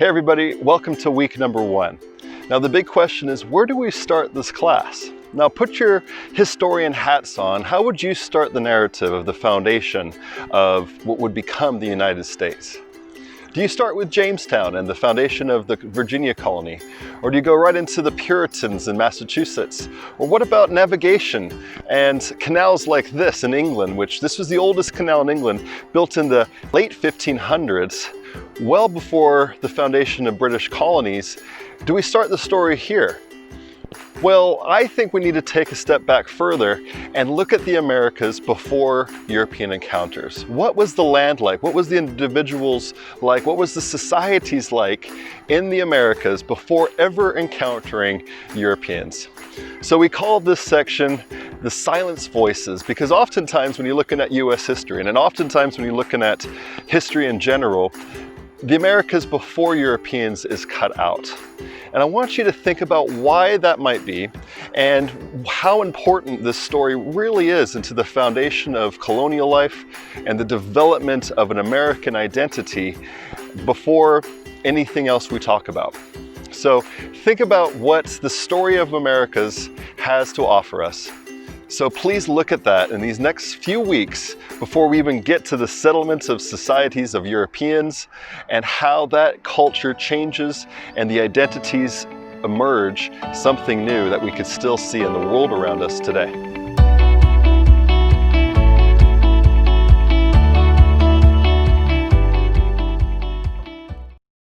Hey everybody, welcome to week number 1. Now the big question is, where do we start this class? Now put your historian hats on. How would you start the narrative of the foundation of what would become the United States? Do you start with Jamestown and the foundation of the Virginia colony? Or do you go right into the Puritans in Massachusetts? Or what about navigation and canals like this in England, which this was the oldest canal in England, built in the late 1500s, well before the foundation of British colonies? Do we start the story here? Well, I think we need to take a step back further and look at the Americas before European encounters. What was the land like? What was the individuals like? What was the societies like in the Americas before ever encountering Europeans? So we call this section the Silence Voices, because oftentimes when you're looking at US history, and oftentimes when you're looking at history in general, the Americas before Europeans is cut out. And I want you to think about why that might be and how important this story really is into the foundation of colonial life and the development of an American identity before anything else we talk about. So think about what the story of Americas has to offer us. So please look at that in these next few weeks before we even get to the settlements of societies of Europeans and how that culture changes and the identities emerge something new that we could still see in the world around us today.